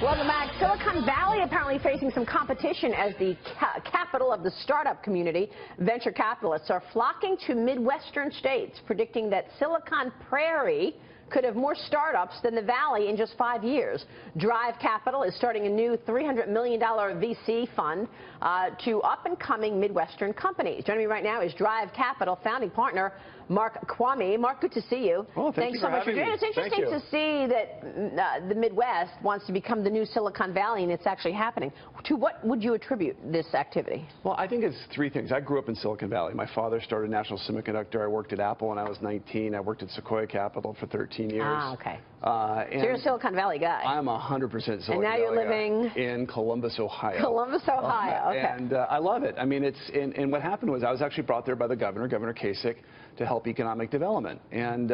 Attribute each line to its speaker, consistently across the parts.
Speaker 1: Welcome back. Silicon Valley apparently facing some competition as the capital of the startup community. Venture capitalists are flocking to Midwestern states, predicting that Silicon Prairie could have more startups than the Valley in just 5 years. Drive Capital is starting a new $300 million VC fund to up-and-coming Midwestern companies. Joining me right now is Drive Capital founding partner Mark Kvamme. Mark, good to see you.
Speaker 2: Oh, thanks so much for joining us.
Speaker 1: It's interesting to see that the Midwest wants to become the new Silicon Valley, and it's actually happening. To what would you attribute this activity?
Speaker 2: Well, I think it's three things. I grew up in Silicon Valley. My father started National Semiconductor. I worked at Apple when I was 19. I worked at Sequoia Capital for 13 years.
Speaker 1: Ah, okay. So you're a Silicon Valley guy.
Speaker 2: I'm 100% Silicon Valley.
Speaker 1: And now you're living
Speaker 2: in Columbus, Ohio.
Speaker 1: Columbus, Ohio. Okay.
Speaker 2: And I love it. I mean, and what happened was I was actually brought there by the governor, Governor Kasich, to help economic development. And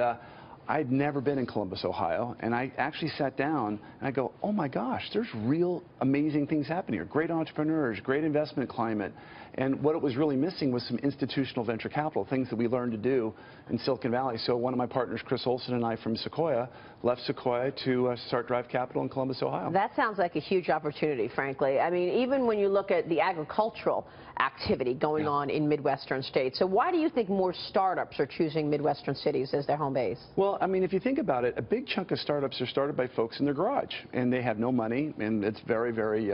Speaker 2: I'd never been in Columbus, Ohio, and I actually sat down and I go, oh my gosh, there's real amazing things happening here. Great entrepreneurs, great investment climate. And what it was really missing was some institutional venture capital, things that we learned to do in Silicon Valley. So one of my partners, Chris Olson, and I from Sequoia, left Sequoia to start Drive Capital in Columbus, Ohio.
Speaker 1: That sounds like a huge opportunity, frankly. I mean, even when you look at the agricultural activity going on in Midwestern states. So why do you think more startups are choosing Midwestern cities as their home base?
Speaker 2: Well, I mean, if you think about it, a big chunk of startups are started by folks in their garage, and they have no money, and it's very, very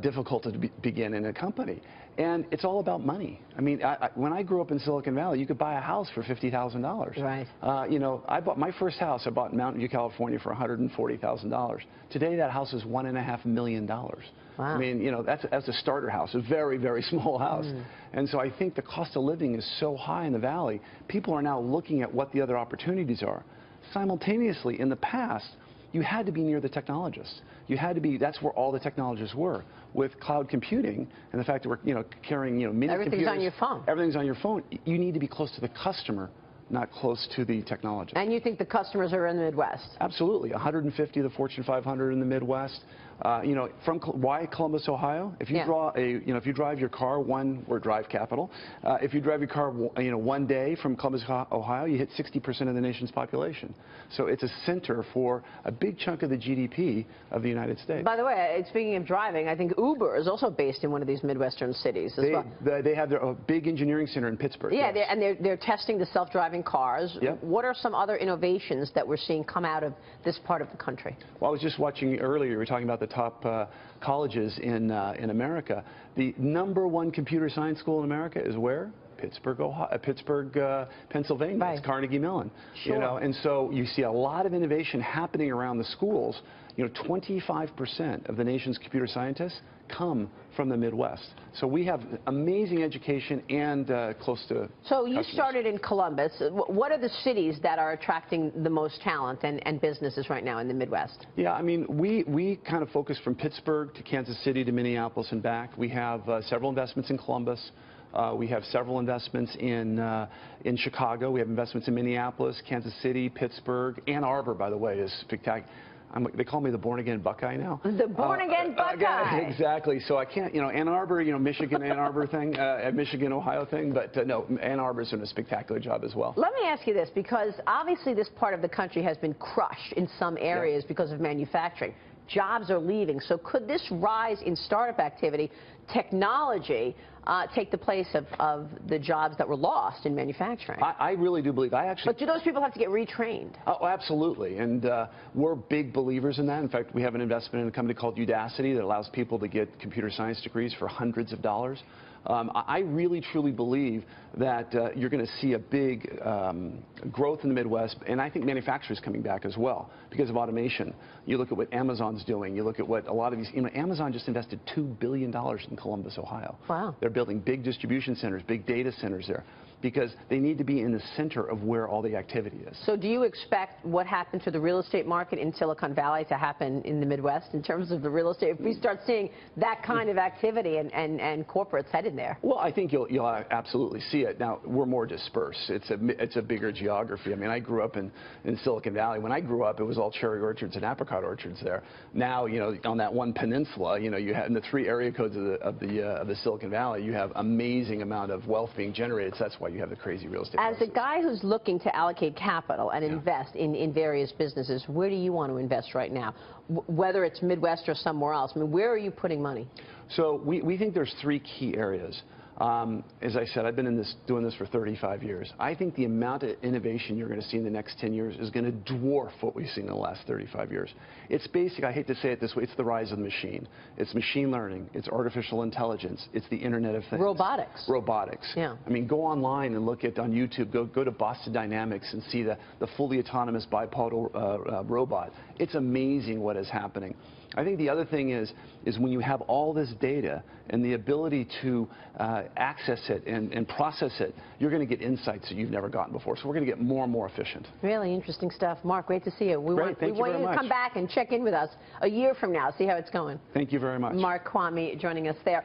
Speaker 2: difficult to begin in a company. And it's all about money. I mean, when I grew up in Silicon Valley, you could buy a house for $50,000.
Speaker 1: Right.
Speaker 2: You know, I bought my first house. I bought in Mountain View, California, for $140,000. Today, that house is $1.5 million. Wow. I mean, you know, that's a starter house, a very, very small house. And so I think the cost of living is so high in the Valley, people are now looking at what the other opportunities are. Simultaneously, in the past, you had to be near the technologists. You had to be, that's where all the technologists were. With cloud computing and the fact that we're, you know, carrying, you know, mini computers.
Speaker 1: Everything's on your phone.
Speaker 2: Everything's on your phone. You need to be close to the customer, not close to the technologist.
Speaker 1: And you think the customers are in the Midwest?
Speaker 2: Absolutely. 150 of the Fortune 500 in the Midwest. You know, why Columbus, Ohio? If you if you drive your car, we're Drive Capital. If you drive your car, you know, one day from Columbus, Ohio, you hit 60% of the nation's population. So it's a center for a big chunk of the GDP of the United States.
Speaker 1: By the way, speaking of driving, I think Uber is also based in one of these Midwestern cities as well.
Speaker 2: They have their big engineering center in Pittsburgh.
Speaker 1: Yeah, yes. And they're testing the self-driving cars.
Speaker 2: Yep.
Speaker 1: What are some other innovations that we're seeing come out of this part of the country?
Speaker 2: Well, I was just watching earlier, we were talking about the top colleges in America. The #1 computer science school in America is where? Pittsburgh, Ohio, Pennsylvania.
Speaker 1: Right.
Speaker 2: It's Carnegie Mellon.
Speaker 1: Sure.
Speaker 2: You know, and so you see a lot of innovation happening around the schools. You know, 25% of the nation's computer scientists come from the Midwest. So we have amazing education and close to
Speaker 1: So you
Speaker 2: customers.
Speaker 1: started in Columbus. What are the cities that are attracting the most talent and businesses right now in the Midwest?
Speaker 2: Yeah, I mean, we kind of focus from Pittsburgh to Kansas City to Minneapolis and back. We have several investments in Columbus. We have several investments in Chicago. We have investments in Minneapolis, Kansas City, Pittsburgh. Ann Arbor, by the way, is spectacular. They call me the born-again Buckeye now.
Speaker 1: The born-again Buckeye.
Speaker 2: Exactly. So I can't, you know, Ann Arbor, you know, Michigan, Ann Arbor thing, Michigan, Ohio thing. But no, Ann Arbor's doing a spectacular job as well. Let
Speaker 1: me ask you this, because obviously this part of the country has been crushed in some areas because of manufacturing. Jobs are leaving. So could this rise in startup activity, technology, take the place of the jobs that were lost in manufacturing?
Speaker 2: I really do believe.
Speaker 1: But do those people have to get retrained?
Speaker 2: Oh, absolutely. And we're big believers in that. In fact, we have an investment in a company called Udacity that allows people to get computer science degrees for hundreds of dollars. I really, truly believe that you're going to see a big growth in the Midwest, and I think manufacturers coming back as well because of automation. You look at what Amazon's doing. You look at what a lot of these, you know, Amazon just invested $2 billion in Columbus, Ohio.
Speaker 1: Wow.
Speaker 2: They're building big distribution centers, big data centers there, because they need to be in the center of where all the activity is.
Speaker 1: So do you expect what happened to the real estate market in Silicon Valley to happen in the Midwest in terms of the real estate? If we start seeing that kind of activity and corporates headed there?
Speaker 2: Well, I think you'll absolutely see it. Now, we're more dispersed. It's a bigger geography. I mean, I grew up in Silicon Valley. When I grew up, it was all cherry orchards and apricot orchards there. Now, you know, on that one peninsula, you know, you have in the 3 area codes of the Silicon Valley, you have amazing amount of wealth being generated. So that's why you have the crazy real estate
Speaker 1: As
Speaker 2: prices.
Speaker 1: a guy who's looking to allocate capital and invest in various businesses, where do you want to invest right now? Whether it's Midwest or somewhere else, I mean, where are you putting money?
Speaker 2: So we think there's three key areas. As I said, I've been doing this for 35 years. I think the amount of innovation you're going to see in the next 10 years is going to dwarf what we've seen in the last 35 years. It's basic, I hate to say it this way, it's the rise of the machine. It's machine learning, it's artificial intelligence, it's the Internet of Things.
Speaker 1: Robotics.
Speaker 2: Robotics.
Speaker 1: Yeah.
Speaker 2: I mean, go online and look at, on YouTube, go to Boston Dynamics and see the fully autonomous bipodal robot. It's amazing what is happening. I think the other thing is when you have all this data and the ability to access it and process it, you're going to get insights that you've never gotten before. So we're going to get more and more efficient.
Speaker 1: Really interesting stuff. Mark, great to see you. We want you to come back and check in with us a year from now, see how it's going.
Speaker 2: Thank you very much.
Speaker 1: Mark Kvamme joining us there.